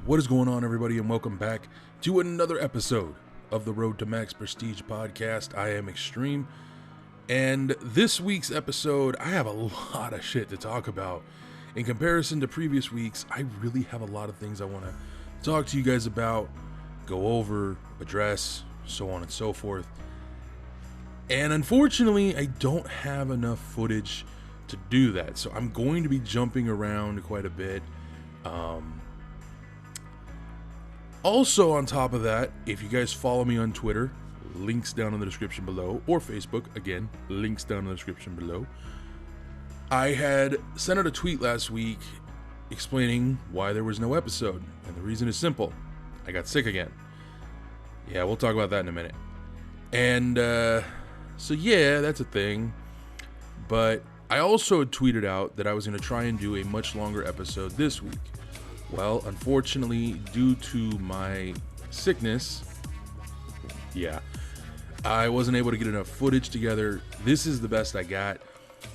What is going on, everybody, and welcome back to another episode of the Road to Max Prestige podcast. I am Extreme, and this week's episode, I have a lot of shit to talk about. In comparison to previous weeks, I really have a lot of things I want to talk to you guys about, go over, address, so on and so forth. And unfortunately, I don't have enough footage to do that, so I'm going to be jumping around quite a bit. Also, on top of that, if you guys follow me on Twitter, links down in the description below, or Facebook, again, links down in the description below. I had sent out a tweet last week explaining why there was no episode, and the reason is simple. I got sick again. Yeah, we'll talk about that in a minute. And, so yeah, that's a thing. But I also tweeted out that I was going to try and do a much longer episode this week. Well, unfortunately, due to my sickness, I wasn't able to get enough footage together. This is the best I got,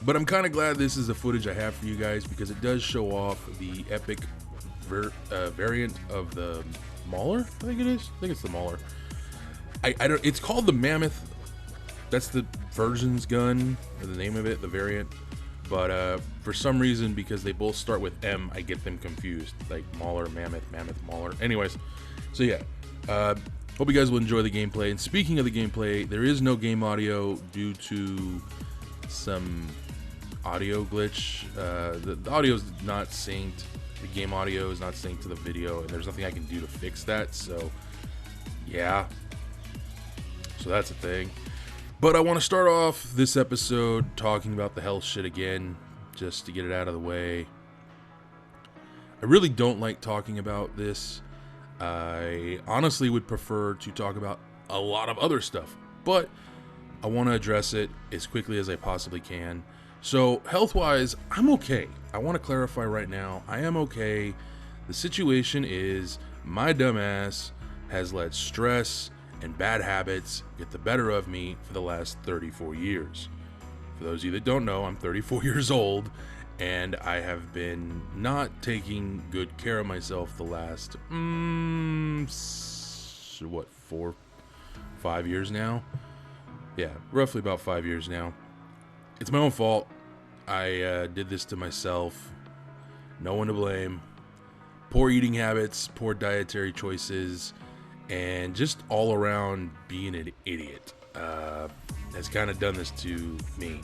but I'm kind of glad this is the footage I have for you guys because it does show off the epic variant of the Mauler. I think it is. I think it's the Mauler. I don't. It's called the Mammoth. That's the version's gun, or the name of it, the variant. But for some reason, because they both start with M, I get them confused. Like Mauler, Mammoth, Mauler. Anyways, so yeah. Hope you guys will enjoy the gameplay. And speaking of the gameplay, there is no game audio due to some audio glitch. The audio is not synced. The game audio is not synced to the video, and there's nothing I can do to fix that. So, yeah. So that's a thing. But I want to start off this episode talking about the health shit again, just to get it out of the way. I really don't like talking about this. I honestly would prefer to talk about a lot of other stuff, but I want to address it as quickly as I possibly can. So, health-wise, I'm okay. I want to clarify right now, I am okay. The situation is my dumbass has let stress and bad habits get the better of me for the last 34 years. For those of you that don't know, I'm 34 years old, and I have been not taking good care of myself the last, 5 years now? Yeah, roughly about 5 years now. It's my own fault. I did this to myself. No one to blame. Poor eating habits, poor dietary choices, and just all around being an idiot has kind of done this to me.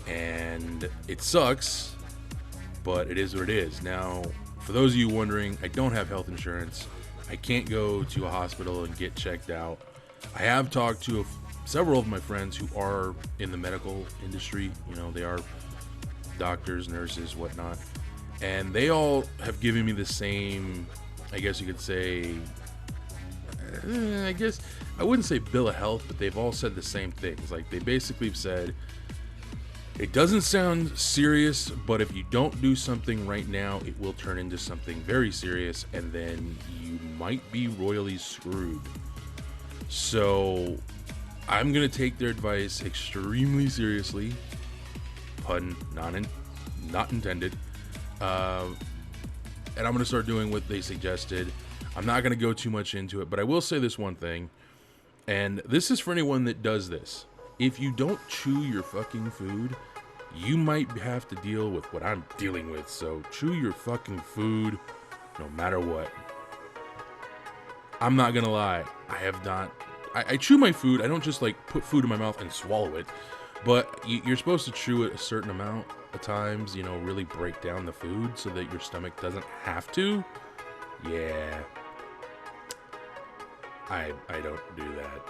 And it sucks, but it is what it is. Now, for those of you wondering, I don't have health insurance. I can't go to a hospital and get checked out. I have talked to several of my friends who are in the medical industry. You know, they are doctors, nurses, whatnot. And they all have given me the same, I guess you could say, I guess I wouldn't say bill of health, but they've all said the same things. Like, they basically said, it doesn't sound serious, but if you don't do something right now, it will turn into something very serious, and then you might be royally screwed. So I'm gonna take their advice extremely seriously, pun not intended, and I'm gonna start doing what they suggested. I'm not going to go too much into it, but I will say this one thing, and this is for anyone that does this. If you don't chew your fucking food, you might have to deal with what I'm dealing with, so chew your fucking food no matter what. I'm not going to lie, I chew my food. I don't just like put food in my mouth and swallow it, but you're supposed to chew it a certain amount of times, you know, really break down the food so that your stomach doesn't have to. Yeah. I don't do that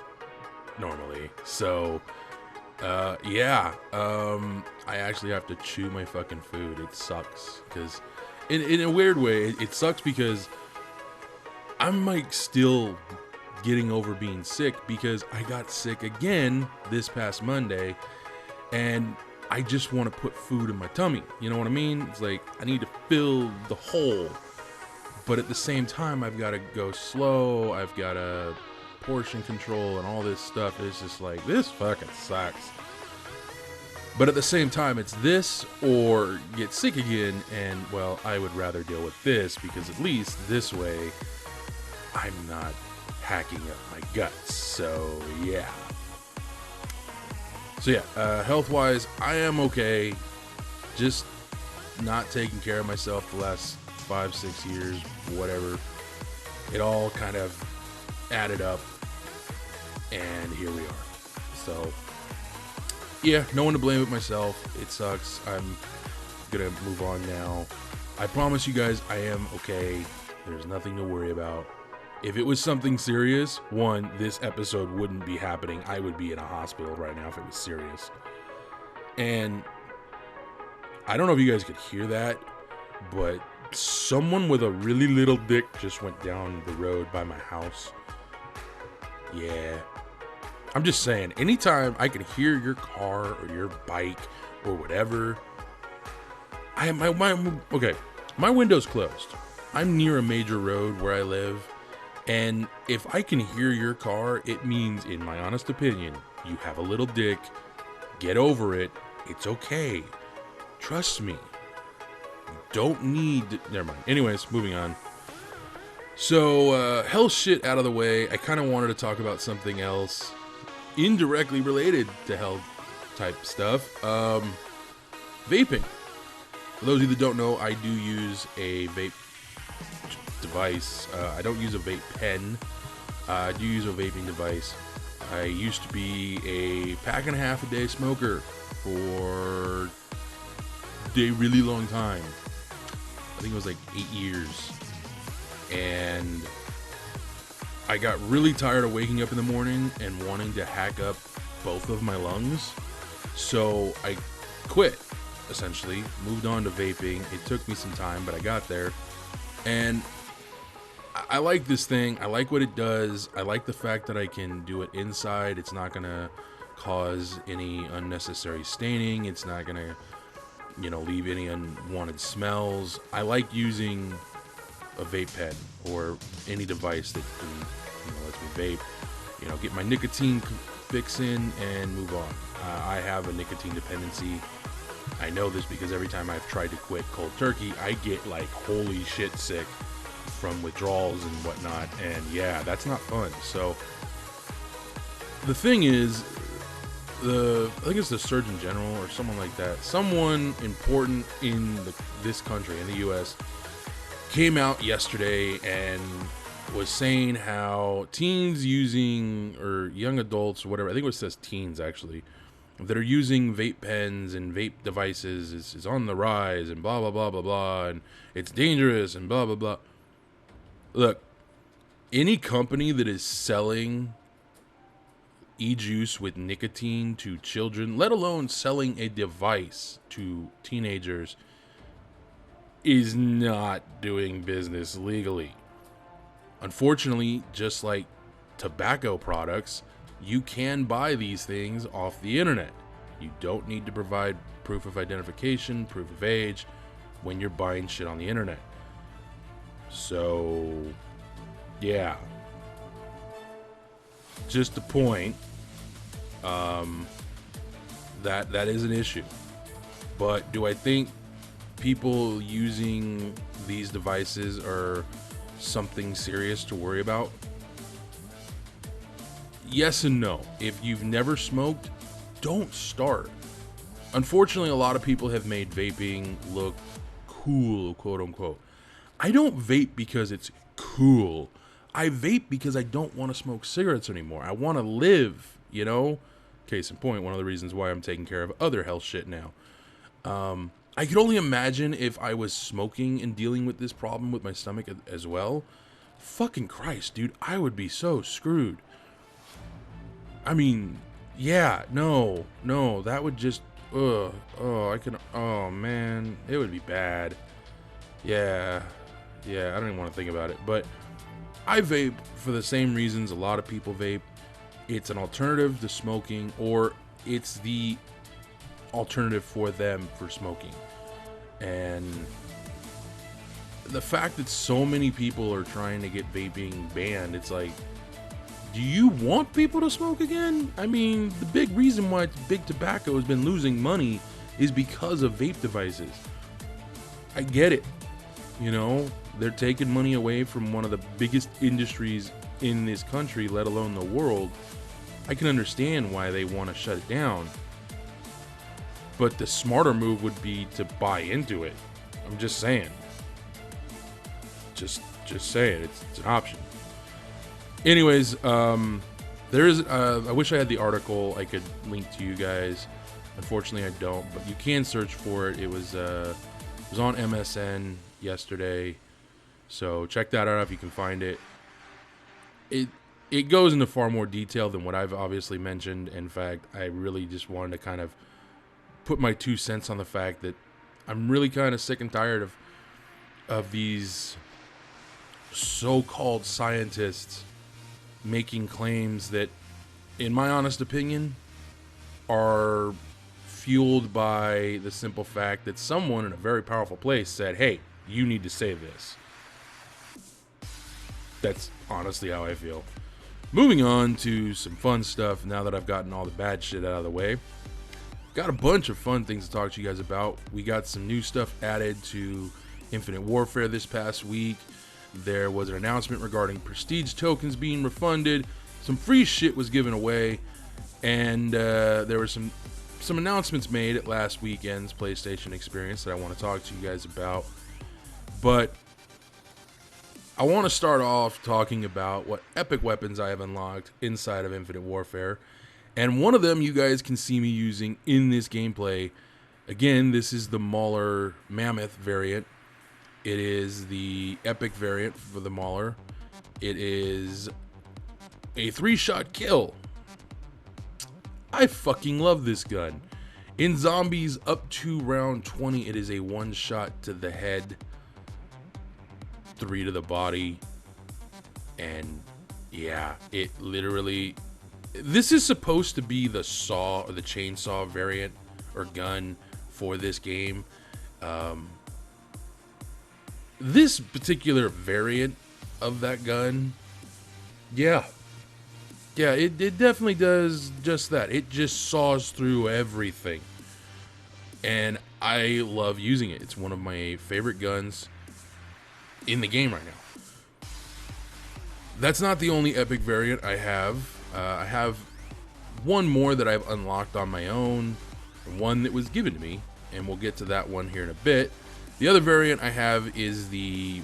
normally. So, I actually have to chew my fucking food. It sucks. Because, in a weird way, it sucks because I'm like still getting over being sick because I got sick again this past Monday. And I just want to put food in my tummy. You know what I mean? It's like, I need to fill the hole. But at the same time, I've got to go slow. I've got to portion control and all this stuff. It's just like, this fucking sucks. But at the same time, it's this or get sick again, and, well, I would rather deal with this, because at least this way, I'm not hacking up my guts. So, yeah. So, yeah, health-wise, I am okay. Just not taking care of myself the last 5-6 years, whatever. It all kind of added up, and here we are. So, yeah, no one to blame but myself. It sucks. I'm gonna move on now. I promise you guys, I am okay. There's nothing to worry about. If it was something serious, one, this episode wouldn't be happening. I would be in a hospital right now if it was serious. And I don't know if you guys could hear that, but someone with a really little dick just went down the road by my house. Yeah. I'm just saying, anytime I can hear your car or your bike or whatever, my window's closed. I'm near a major road where I live, and if I can hear your car, it means, in my honest opinion, you have a little dick. Get over it. It's okay. Trust me. You don't need... Never mind. Anyways, moving on. So, hell shit out of the way. I kind of wanted to talk about something else indirectly related to health type stuff. Vaping. For those of you that don't know, I do use a vape device. I don't use a vape pen. I do use a vaping device. I used to be a pack and a half a day smoker for a really long time. I think it was like 8 years. And I got really tired of waking up in the morning and wanting to hack up both of my lungs. So I quit, essentially, moved on to vaping. It took me some time, but I got there. And I like this thing. I like what it does. I like the fact that I can do it inside. It's not going to cause any unnecessary staining. It's not going to, leave any unwanted smells. I like using a vape pen or any device that lets me vape, get my nicotine fix in and move on. I have a nicotine dependency. I know this because every time I've tried to quit cold turkey, I get like holy shit sick from withdrawals and whatnot, and yeah, that's not fun. So the thing is, I think it's the Surgeon General or someone like that, someone important in this country, in the U.S., came out yesterday and was saying how teens using, or young adults, or whatever, I think it says teens actually, that are using vape pens and vape devices is on the rise, and blah, blah, blah, blah, blah, and it's dangerous, and blah, blah, blah. Look, any company that is selling e-juice with nicotine to children, let alone selling a device to teenagers, is not doing business legally. Unfortunately, just like tobacco products, you can buy these things off the internet. You don't need to provide proof of identification, proof of age, when you're buying shit on the internet. So, yeah. Just a point. That is an issue. But do I think people using these devices are something serious to worry about? Yes and no. If you've never smoked, don't start. Unfortunately, a lot of people have made vaping look cool, quote unquote. I don't vape because it's cool. I vape because I don't want to smoke cigarettes anymore. I want to live, Case in point, one of the reasons why I'm taking care of other health shit now. I could only imagine if I was smoking and dealing with this problem with my stomach as well. Fucking Christ, dude, I would be so screwed. I mean, yeah, no, that would just, oh, man, it would be bad. Yeah, I don't even want to think about it, but I vape for the same reasons a lot of people vape. It's an alternative to smoking, or it's the alternative for them for smoking. And the fact that so many people are trying to get vaping banned, it's like, do you want people to smoke again? I mean, the big reason why big tobacco has been losing money is because of vape devices. I get it. You know, they're taking money away from one of the biggest industries in this country, let alone the world. I can understand why they want to shut it down. But the smarter move would be to buy into it. I'm just saying. Just saying. It's an option. Anyways, there's I wish I had the article I could link to you guys. Unfortunately, I don't. But you can search for it. It was on MSN yesterday. So check that out if you can find it. It goes into far more detail than what I've obviously mentioned. In fact, I really just wanted to kind of put my 2 cents on the fact that I'm really kind of sick and tired of these so-called scientists making claims that, in my honest opinion, are fueled by the simple fact that someone in a very powerful place said, hey, you need to say this. That's honestly how I feel. Moving on to some fun stuff now that I've gotten all the bad shit out of the way. Got a bunch of fun things to talk to you guys about. We got some new stuff added to Infinite Warfare this past week. There was an announcement regarding prestige tokens being refunded. Some free shit was given away. And there were some announcements made at last weekend's PlayStation experience that I want to talk to you guys about. But I want to start off talking about what epic weapons I have unlocked inside of Infinite Warfare. And one of them you guys can see me using in this gameplay. Again, this is the Mauler Mammoth variant. It is the epic variant for the Mauler. It is a 3-shot kill. I fucking love this gun. In zombies up to round 20, it is a 1-shot to the head, 3 to the body, and yeah, it literally... This is supposed to be the saw or the chainsaw variant or gun for this game. This particular variant of that gun, yeah, it definitely does just that. It just saws through everything, and I love using it. It's one of my favorite guns in the game right now. That's not the only epic variant I have. I have one more that I've unlocked on my own, one that was given to me, and we'll get to that one here in a bit. The other variant I have is the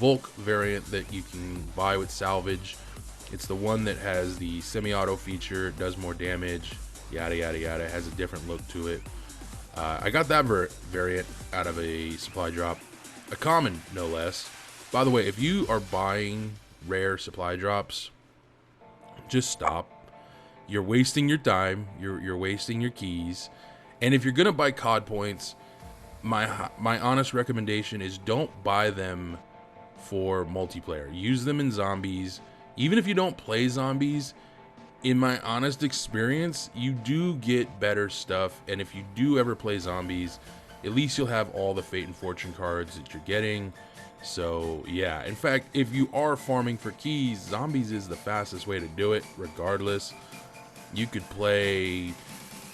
Volk variant that you can buy with salvage. It's the one that has the semi-auto feature, does more damage, yada yada yada, it has a different look to it. I got that variant out of a supply drop, a common no less. By the way, if you are buying rare supply drops, just stop. You're wasting your time, you're wasting your keys. And if you're gonna buy COD points, my honest recommendation is don't buy them for multiplayer. Use them in zombies. Even if you don't play zombies, in my honest experience, you do get better stuff. And if you do ever play zombies, at least you'll have all the Fate and Fortune cards that you're getting. So yeah, in fact, if you are farming for keys, zombies is the fastest way to do it regardless. You could play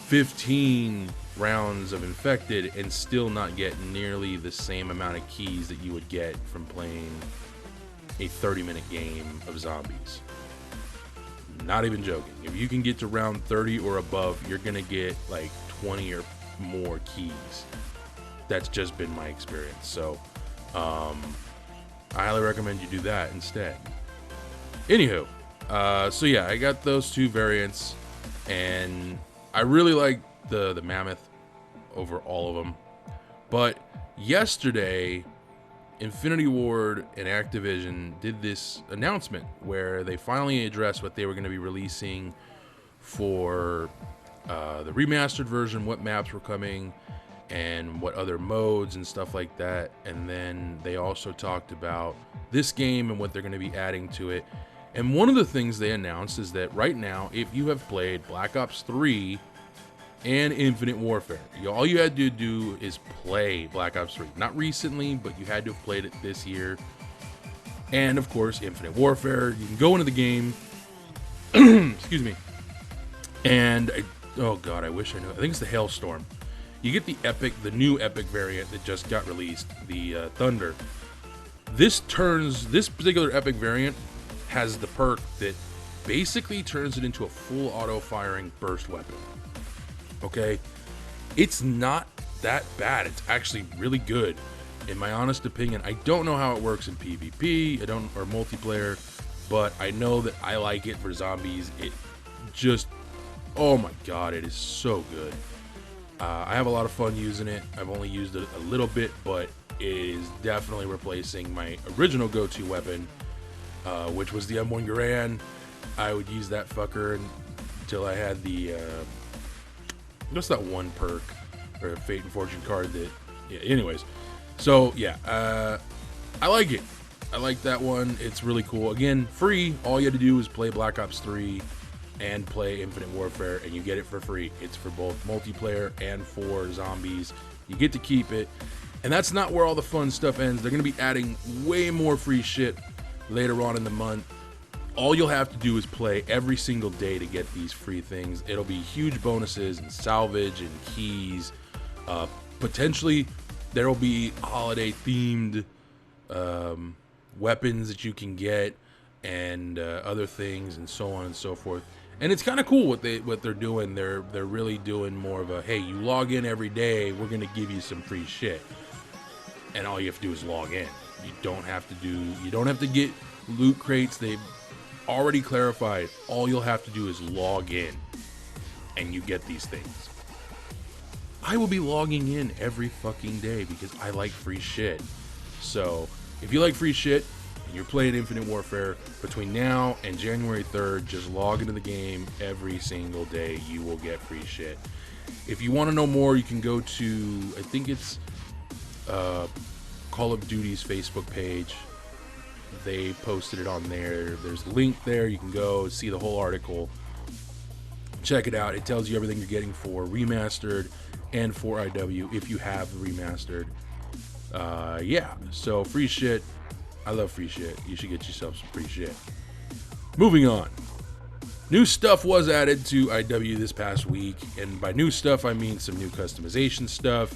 15 rounds of infected and still not get nearly the same amount of keys that you would get from playing a 30-minute game of zombies. Not even joking. If you can get to round 30 or above, you're gonna get like 20 or more keys. That's just been my experience. So I highly recommend you do that instead. Anywho, so yeah, I got those 2 variants, and I really like the Mammoth over all of them. But yesterday, Infinity Ward and Activision did this announcement where they finally addressed what they were going to be releasing for the remastered version, what maps were coming, and what other modes and stuff like that. And then they also talked about this game and what they're going to be adding to it. And one of the things they announced is that right now, if you have played Black Ops 3 and Infinite Warfare, all you had to do is play Black Ops 3. Not recently, but you had to have played it this year. And of course, Infinite Warfare, you can go into the game, Excuse me. And, oh god, I wish I knew. I think it's the Hailstorm. You get the new epic variant that just got released, the Thunder. This particular epic variant has the perk that basically turns it into a full auto-firing burst weapon. Okay? It's not that bad. It's actually really good, in my honest opinion. I don't know how it works in PvP, or multiplayer, but I know that I like it for zombies. It just, oh my god, it is so good. I have a lot of fun using it. I've only used it a little bit, but it is definitely replacing my original go-to weapon, which was the M1 Garand. I would use that fucker until I had the, what's that one perk, or Fate and Fortune card that, yeah, anyways. So, yeah, I like it. I like that one. It's really cool. Again, free. All you had to do was play Black Ops 3 and play Infinite Warfare, and you get it for free. It's for both multiplayer and for zombies. You get to keep it. And that's not where all the fun stuff ends. They're going to be adding way more free shit later on in the month. All you'll have to do is play every single day to get these free things. It'll be huge bonuses and salvage and keys. Potentially, there will be holiday-themed weapons that you can get, and other things, and so on and so forth. And it's kind of cool what they're doing. They're really doing more of a, hey, you log in every day, we're gonna give you some free shit, and all you have to do is log in. You don't have to get loot crates. They've already clarified. All you'll have to do is log in, and you get these things. I will be logging in every fucking day because I like free shit. So if you like free shit, you're playing Infinite Warfare, between now and January 3rd, just log into the game every single day. You will get free shit. If you want to know more, you can go to, I think it's Call of Duty's Facebook page. They posted it on there. There's a link there. You can go see the whole article. Check it out. It tells you everything you're getting for Remastered and for IW if you have Remastered. Yeah, so free shit. I love free shit. You should get yourself some free shit. Moving on. New stuff was added to IW this past week, and by new stuff I mean some new customization stuff,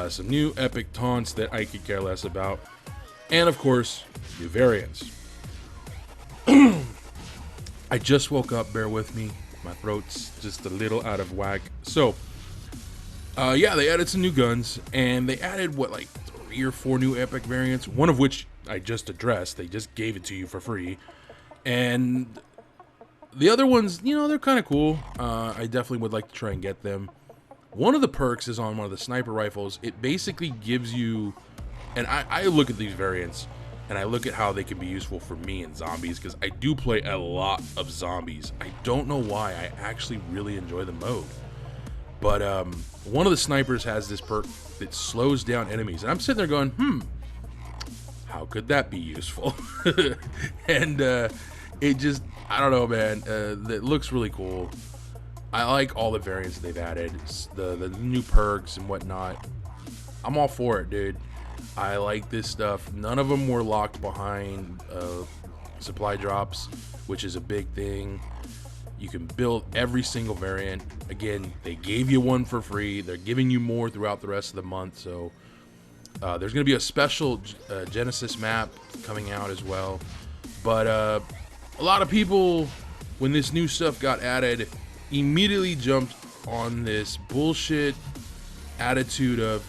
some new epic taunts that I could care less about, and of course, new variants. I just woke up, bear with me. My throat's just a little out of whack. So, yeah, they added some new guns, and they added, what, like 3 or 4 new epic variants, one of which I just addressed. They just gave it to you for free. And the other ones, you know, they're kind of cool. I definitely would like to try and get them. One of the perks is on one of the sniper rifles. It basically gives you, and I look at these variants, and I look at how they can be useful for me in zombies, because I do play a lot of zombies. I don't know why. I actually really enjoy the mode. But one of the snipers has this perk that slows down enemies. And I'm sitting there going, how could that be useful? And it just, I don't know, man. It looks really cool. I like all the variants they've added, the new perks and whatnot. I'm all for it, dude. I like this stuff. None of them were locked behind supply drops, which is a big thing. You can build every single variant. Again, they gave you one for free. They're giving you more throughout the rest of the month. So there's going to be a special Genesis map coming out as well. But a lot of people, when this new stuff got added, immediately jumped on this bullshit attitude of,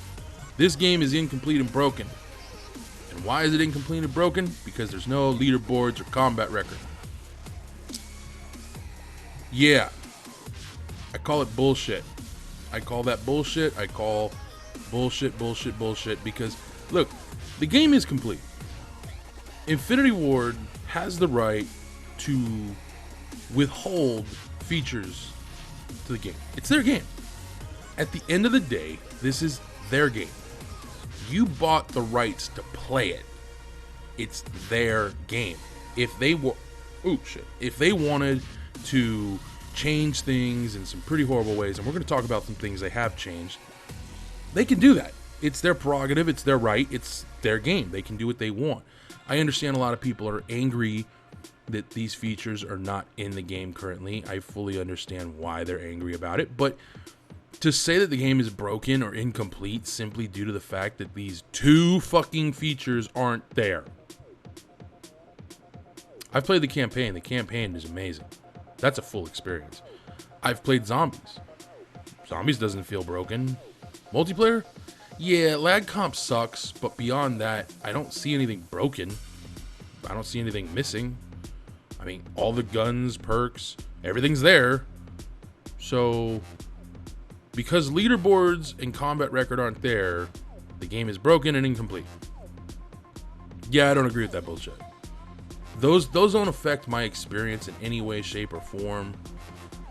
this game is incomplete and broken. And why is it incomplete and broken? Because there's no leaderboards or combat record. Yeah, I call it bullshit. I call that bullshit. I call bullshit, because, look, the game is complete. Infinity Ward has the right to withhold features to the game. It's their game. At the end of the day, this is their game. You bought the rights to play it. It's their game. If they were, if they wanted to change things in some pretty horrible ways, and we're going to talk about some things they have changed, they can do that. It's their prerogative. It's their right. It's their game. They can do what they want. I understand a lot of people are angry that these features are not in the game currently. I fully understand why they're angry about it, but to say that the game is broken or incomplete simply due to the fact that these 2 fucking features aren't there. I've played the campaign. The campaign is amazing. That's a full experience. I've played Zombies. Zombies doesn't feel broken. Multiplayer? Yeah, lag comp sucks, but beyond that, I don't see anything broken. I don't see anything missing. I mean, all the guns, perks, everything's there. So, because leaderboards and combat record aren't there, the game is broken and incomplete. Yeah, I don't agree with that bullshit. Those don't affect my experience in any way, shape, or form.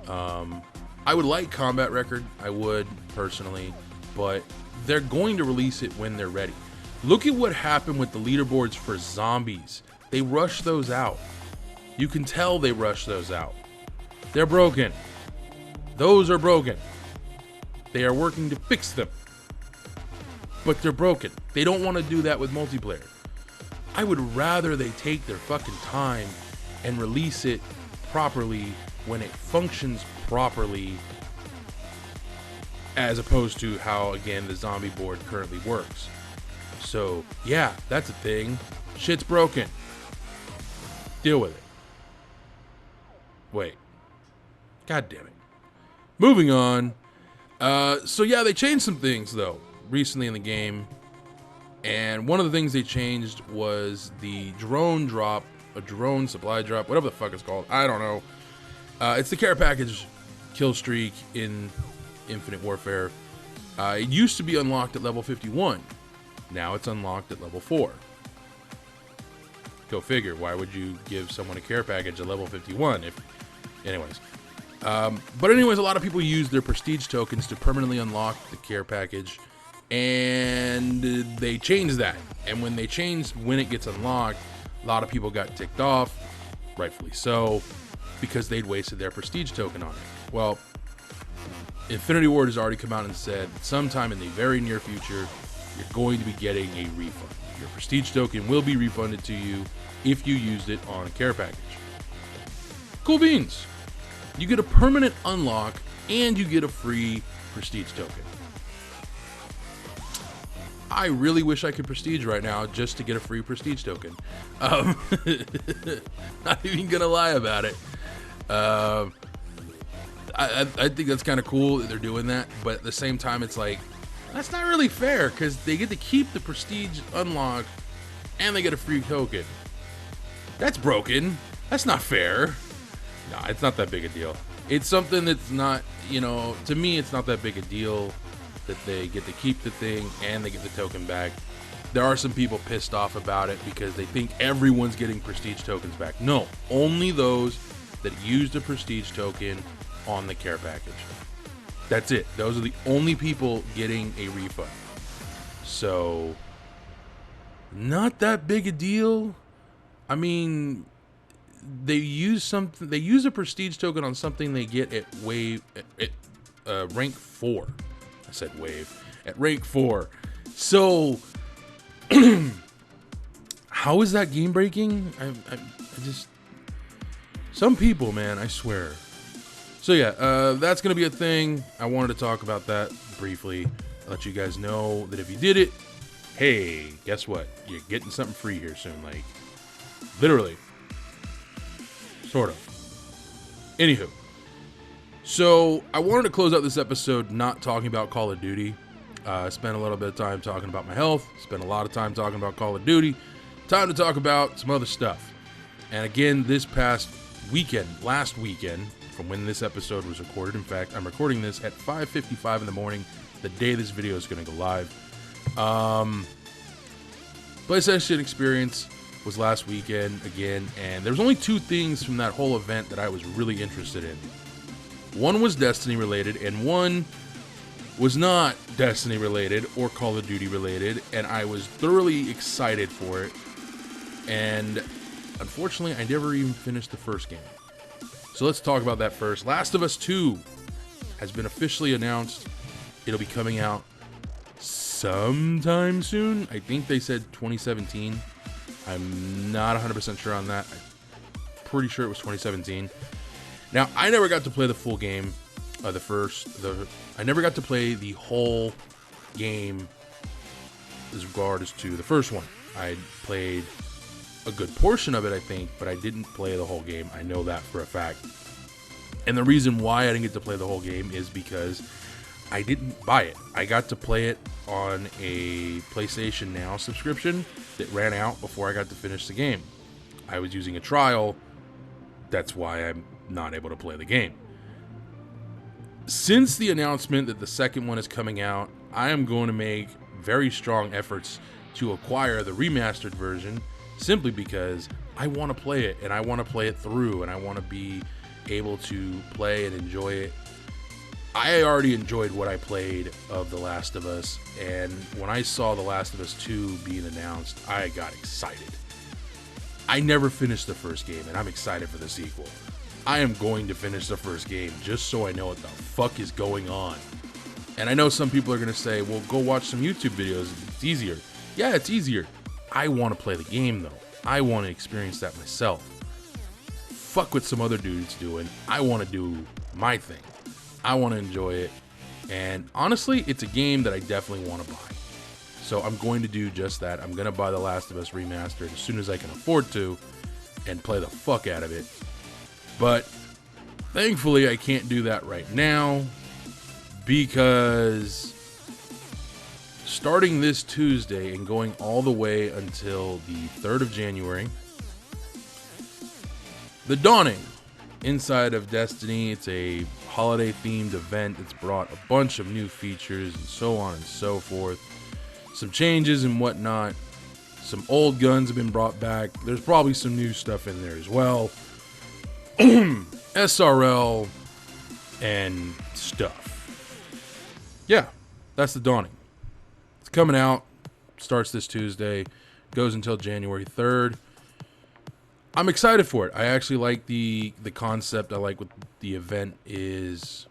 I would like combat record. I would, personally. But they're going to release it when they're ready. Look at what happened with the leaderboards for Zombies. They rushed those out. You can tell they rushed those out. They're broken. Those are broken. They are working to fix them. But they're broken. They don't want to do that with multiplayer. I would rather they take their fucking time and release it properly when it functions properly, as opposed to how, again, the zombie board currently works. So, yeah, that's a thing. Shit's broken. Deal with it. Wait. God damn it. Moving on. So, yeah, they changed some things, though, recently in the game. And one of the things they changed was the drone drop, a drone supply drop, whatever the fuck it's called. I don't know. It's the care package kill streak in Infinite Warfare. It used to be unlocked at level 51. Now it's unlocked at level 4. Go figure. Why would you give someone a care package at level 51? Anyways, a lot of people use their prestige tokens to permanently unlock the care package. And they changed that. And when they changed when it gets unlocked, a lot of people got ticked off, rightfully so, because they'd wasted their prestige token on it. Well, Infinity Ward has already come out and said that sometime in the very near future, you're going to be getting a refund. Your prestige token will be refunded to you if you used it on a care package. Cool beans. You get a permanent unlock and you get a free prestige token. I really wish I could prestige right now just to get a free prestige token. Not even gonna lie about it. I think that's kind of cool that they're doing that, but at the same time, it's like, that's not really fair, because they get to keep the prestige unlock and they get a free token. That's broken. That's not fair. No, it's not that big a deal. It's something that's not, to me, it's not that big a deal that they get to keep the thing and they get the token back. There are some people pissed off about it because they think everyone's getting prestige tokens back. No, only those that used a prestige token on the care package. That's it. Those are the only people getting a refund. So, not that big a deal. I mean, they use a prestige token on something they get at rank 4. I said wave. At rank 4. So, how is that game breaking? I just... Some people, man, I swear. So yeah, that's going to be a thing. I wanted to talk about that briefly. Let you guys know that if you did it, hey, guess what? You're getting something free here soon. Like, literally. Sort of. Anywho. So, I wanted to close out this episode not talking about Call of Duty. I spent a little bit of time talking about my health. Spent a lot of time talking about Call of Duty. Time to talk about some other stuff. And again, this past weekend, last weekend, from when this episode was recorded. In fact, I'm recording this at 5:55 in the morning, the day this video is going to go live. PlayStation Experience was last weekend again, and there was only 2 things from that whole event that I was really interested in. One was Destiny related, and one was not Destiny related or Call of Duty related, and I was thoroughly excited for it. And unfortunately, I never even finished the first game. So let's talk about that first. Last of Us 2 has been officially announced. It'll be coming out sometime soon. I think they said 2017. I'm not 100% sure on that. pretty sure it was 2017. Now, I never got to play the full game. I never got to play the whole game as regards to the first one. I played a good portion of it, I think, but I didn't play the whole game. I know that for a fact. And the reason why I didn't get to play the whole game is because I didn't buy it. I got to play it on a PlayStation Now subscription that ran out before I got to finish the game. I was using a trial. That's why I'm not able to play the game. Since the announcement that the second one is coming out, I am going to make very strong efforts to acquire the remastered version, simply because I want to play it, and I want to play it through, and I want to be able to play and enjoy it. I already enjoyed what I played of The Last of Us, and when I saw The Last of Us 2 being announced, I got excited. I never finished the first game, and I'm excited for the sequel. I am going to finish the first game just so I know what the fuck is going on. And I know some people are going to say, well, go watch some YouTube videos. It's easier. Yeah, it's easier. I want to play the game, though. I want to experience that myself. Fuck what some other dude's doing. I want to do my thing. I want to enjoy it. And honestly, it's a game that I definitely want to buy. So I'm going to do just that. I'm going to buy The Last of Us Remastered as soon as I can afford to and play the fuck out of it. But thankfully, I can't do that right now because starting this Tuesday and going all the way until the 3rd of January, The Dawning inside of Destiny, it's a holiday-themed event. It's brought a bunch of new features and so on and so forth. Some changes and whatnot. Some old guns have been brought back. There's probably some new stuff in there as well. SRL and stuff. Yeah, that's The Dawning. It's coming out. Starts this Tuesday. Goes until January 3rd. I'm excited for it. I actually like the concept. I like what the event is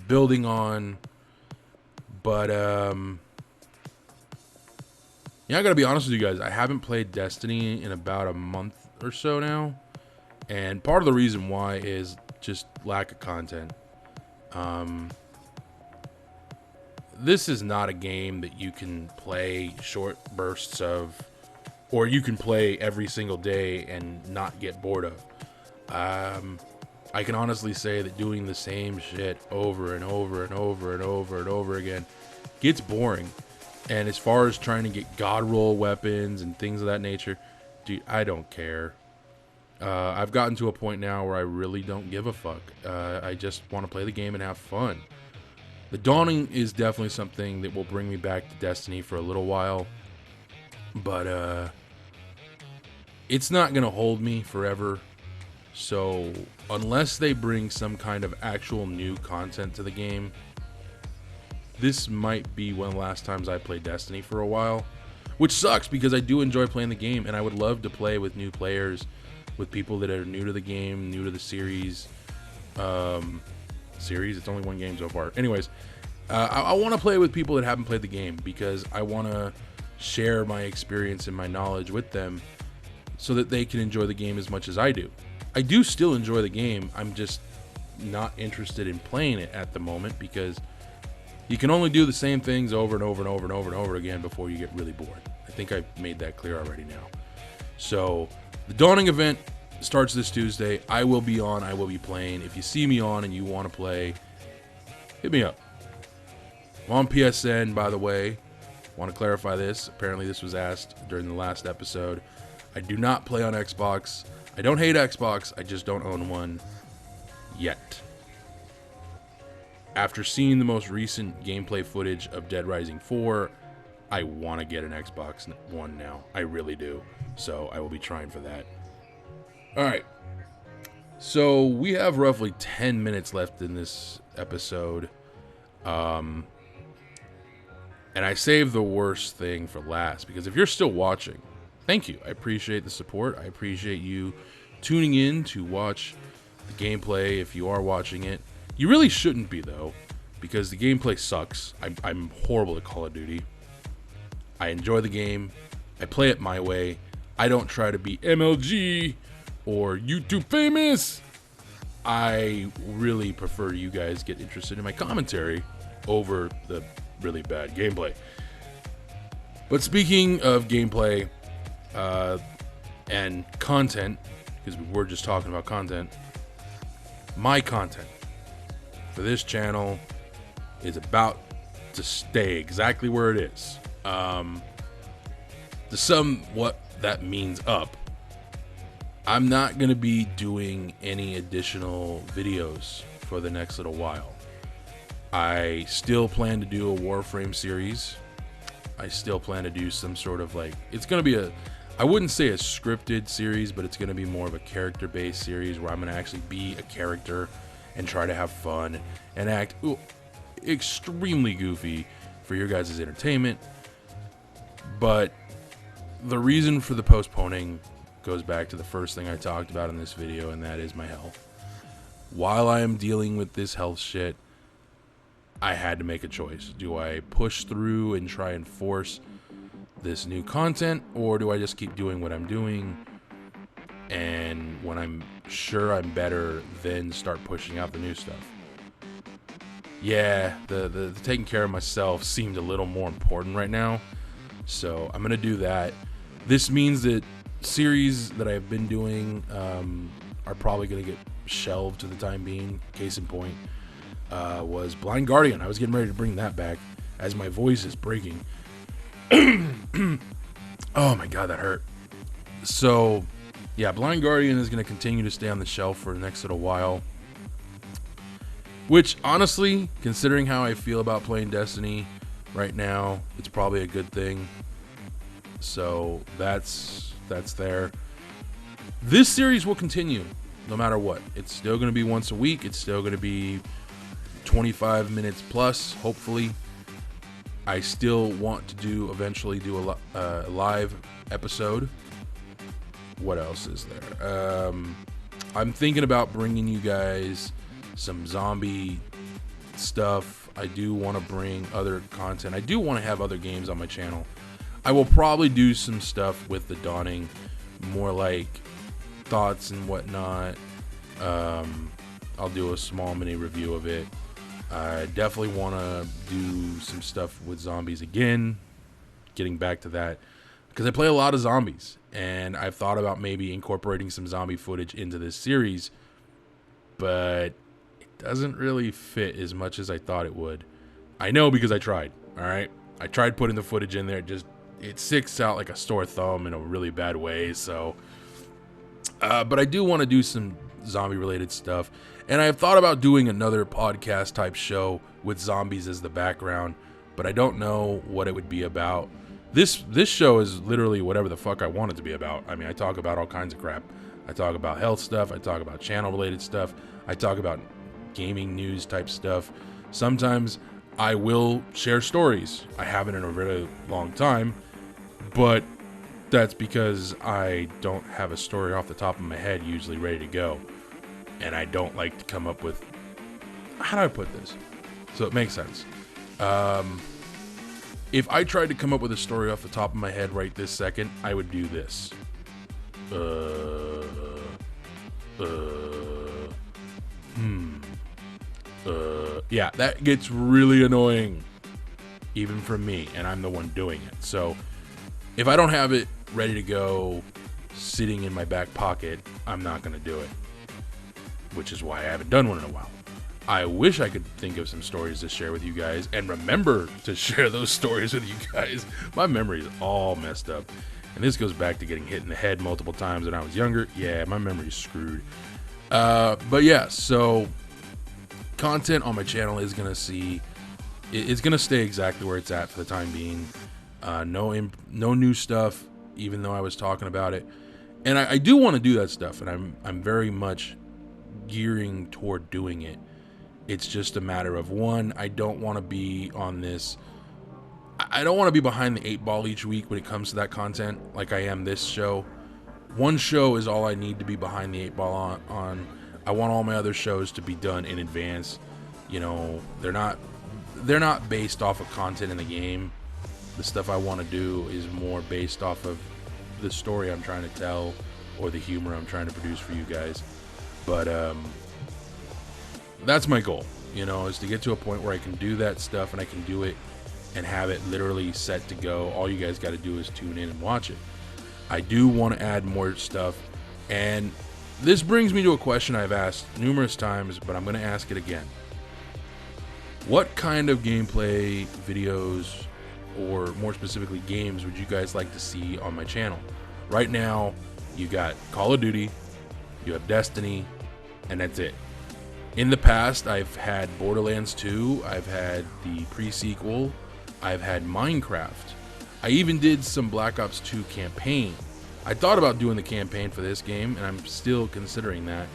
building on. But, yeah, I gotta be honest with you guys. I haven't played Destiny in about a month or so now. And part of the reason why is just lack of content. This is not a game that you can play short bursts of, or you can play every single day and not get bored of. I can honestly say that doing the same shit over and over and over and over and over again gets boring. And as far as trying to get god roll weapons and things of that nature, dude, I don't care. I've gotten to a point now where I really don't give a fuck. I just want to play the game and have fun. The Dawning is definitely something that will bring me back to Destiny for a little while. But it's not going to hold me forever. So unless they bring some kind of actual new content to the game, this might be one of the last times I play Destiny for a while. Which sucks because I do enjoy playing the game and I would love to play with new players, with people that are new to the game, new to the series. It's only one game so far. Anyways, I want to play with people that haven't played the game because I want to share my experience and my knowledge with them so that they can enjoy the game as much as I do. I do still enjoy the game. I'm just not interested in playing it at the moment because you can only do the same things over and over and over and over and over again before you get really bored. I think I've made that clear already now. So the Dawning event starts this Tuesday. I will be on. I will be playing. If you see me on and you want to play, hit me up. I'm on PSN, by the way. Want to clarify this. Apparently this was asked during the last episode. I do not play on Xbox. I don't hate Xbox. I just don't own one yet. After seeing the most recent gameplay footage of Dead Rising 4, I want to get an Xbox One now. I really do. So I will be trying for that. Alright. So we have roughly 10 minutes left in this episode. And I saved the worst thing for last because if you're still watching, thank you. I appreciate the support. I appreciate you tuning in to watch the gameplay if you are watching it. You really shouldn't be, though, because the gameplay sucks. I'm horrible at Call of Duty. I enjoy the game. I play it my way. I don't try to be MLG or YouTube famous, I really prefer you guys get interested in my commentary over the really bad gameplay. But speaking of gameplay and content, because we were just talking about content, my content for this channel is about to stay exactly where it is. To sum what that means up, I'm not going to be doing any additional videos for the next little while. I still plan to do a Warframe series. I still plan to do some sort of like, it's going to be I wouldn't say a scripted series, but it's going to be more of a character-based series where I'm going to actually be a character and try to have fun and act extremely goofy for your guys' entertainment. But the reason for the postponing goes back to the first thing I talked about in this video, and that is my health. While I am dealing with this health shit, I had to make a choice. Do I push through and try and force this new content, or do I just keep doing what I'm doing, and when I'm sure I'm better, then start pushing out the new stuff? Yeah, the taking care of myself seemed a little more important right now, so I'm gonna do that. This means that series that I've been doing are probably gonna get shelved to the time being. Case in point was Blind Guardian. I was getting ready to bring that back as my voice is breaking. Oh my god, that hurt. So yeah, Blind Guardian is going to continue to stay on the shelf for the next little while, which honestly, considering how I feel about playing Destiny right now, it's probably a good thing. So that's there. This series will continue no matter what. It's still going to be once a week. It's still going to be 25 minutes plus, hopefully. I still want to eventually do a live episode. What else is there? I'm thinking about bringing you guys some zombie stuff. I do want to bring other content. I do want to have other games on my channel. I will probably do some stuff with The Dawning, more like thoughts and whatnot. I'll do a small mini review of it. I definitely want to do some stuff with zombies again, getting back to that, because I play a lot of zombies, and I've thought about maybe incorporating some zombie footage into this series, but it doesn't really fit as much as I thought it would. I know, because I tried, all right? I tried putting the footage in there, it sticks out like a sore thumb in a really bad way, so... but I do want to do some zombie-related stuff. And I've thought about doing another podcast type show with zombies as the background, but I don't know what it would be about. This show is literally whatever the fuck I want it to be about. I mean, I talk about all kinds of crap. I talk about health stuff. I talk about channel related stuff. I talk about gaming news type stuff. Sometimes I will share stories. I haven't in a really long time, but that's because I don't have a story off the top of my head usually ready to go. And I don't like to come up with, how do I put this so it makes sense? If I tried to come up with a story off the top of my head right this second, I would do this. Yeah, that gets really annoying, even from me, and I'm the one doing it. So if I don't have it ready to go, sitting in my back pocket, I'm not going to do it, which is why I haven't done one in a while. I wish I could think of some stories to share with you guys and remember to share those stories with you guys. My memory is all messed up, and this goes back to getting hit in the head multiple times when I was younger. Yeah, my memory's screwed. But yeah, so content on my channel is going to it's going to stay exactly where it's at for the time being. No new stuff, even though I was talking about it. And I do want to do that stuff, and I'm very much gearing toward doing it. It's just a matter of, one, I don't want to be on this. I don't want to be behind the 8 ball each week when it comes to that content like I am this show. One show is all I need to be behind the 8 ball on. I want all my other shows to be done in advance. You know, they're not based off of content in the game. The stuff I want to do is more based off of the story I'm trying to tell, or the humor I'm trying to produce for you guys. But that's my goal, you know, is to get to a point where I can do that stuff and I can do it and have it literally set to go. All you guys got to do is tune in and watch it. I do want to add more stuff, and this brings me to a question I've asked numerous times, but I'm going to ask it again. What kind of gameplay videos, or more specifically games, would you guys like to see on my channel? Right now, you got Call of Duty, you have Destiny, and that's it. In the past, I've had Borderlands 2, I've had the pre-sequel, I've had Minecraft. I even did some Black Ops 2 campaign. I thought about doing the campaign for this game, and I'm still considering that.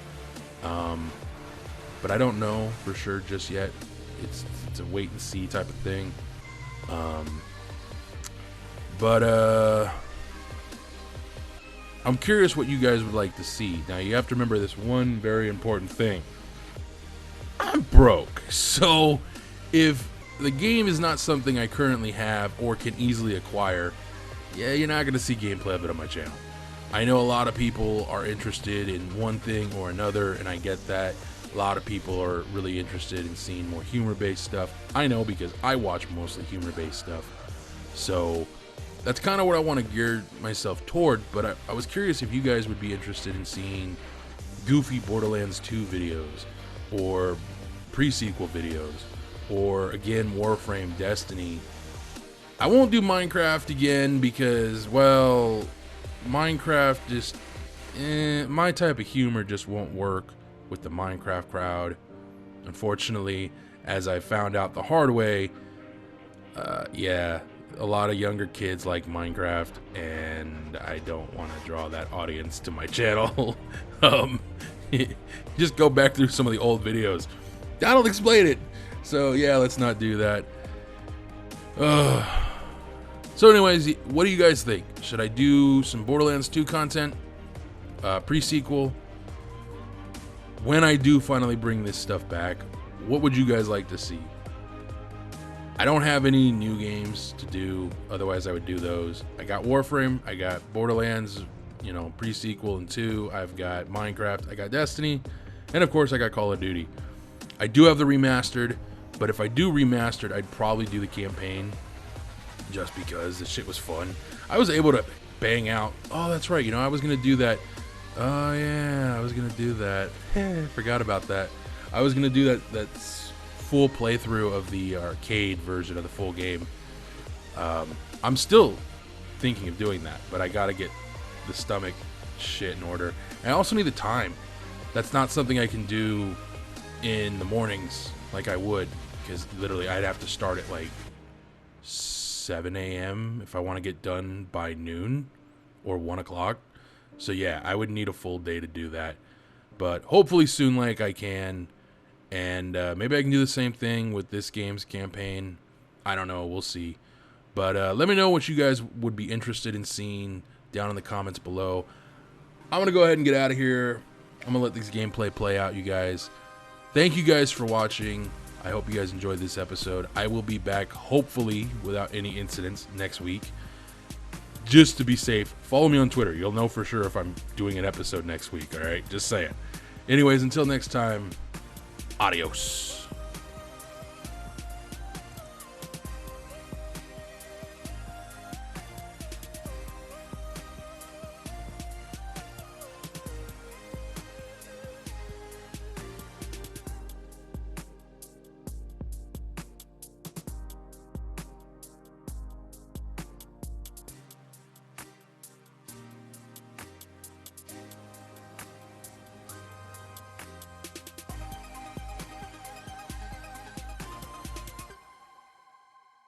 But I don't know for sure just yet. It's a wait and see type of thing. I'm curious what you guys would like to see. Now, you have to remember this one very important thing. I'm broke, so if the game is not something I currently have or can easily acquire, yeah, you're not going to see gameplay of it on my channel. I know a lot of people are interested in one thing or another, and I get that. A lot of people are really interested in seeing more humor-based stuff. I know, because I watch mostly humor-based stuff. So that's kind of what I want to gear myself toward, but I was curious if you guys would be interested in seeing goofy Borderlands 2 videos, or pre-sequel videos, or again, Warframe, Destiny. I won't do Minecraft again because, well, Minecraft just, my type of humor just won't work with the Minecraft crowd. Unfortunately, as I found out the hard way, yeah, a lot of younger kids like Minecraft, and I don't want to draw that audience to my channel. Just go back through some of the old videos. That'll explain it. So yeah, let's not do that. So anyways, what do you guys think? Should I do some Borderlands 2 content? Pre-sequel? When I do finally bring this stuff back, what would you guys like to see? I don't have any new games to do, otherwise I would do those. I got Warframe, I got Borderlands, you know, pre-sequel and 2, I've got Minecraft, I got Destiny, and of course I got Call of Duty. I do have the remastered, but if I do remastered, I'd probably do the campaign, just because the shit was fun. I was able to bang out, oh that's right, you know, I was gonna do that. Oh yeah, I was gonna do that. Forgot about that. I was gonna do that full playthrough of the arcade version of the full game. I'm still thinking of doing that, but I gotta get the stomach shit in order. And I also need the time. That's not something I can do in the mornings like I would, because literally I'd have to start at like 7 a.m. if I want to get done by noon or 1 o'clock. So yeah, I would need a full day to do that. But hopefully soon, like I can. And maybe I can do the same thing with this game's campaign. I don't know, we'll see. But let me know what you guys would be interested in seeing down in the comments below. I'm going to go ahead and get out of here. I'm going to let this gameplay play out, you guys. Thank you guys for watching. I hope you guys enjoyed this episode. I will be back, hopefully, without any incidents next week. Just to be safe, follow me on Twitter. You'll know for sure if I'm doing an episode next week, alright? Just saying. Anyways, until next time, adios.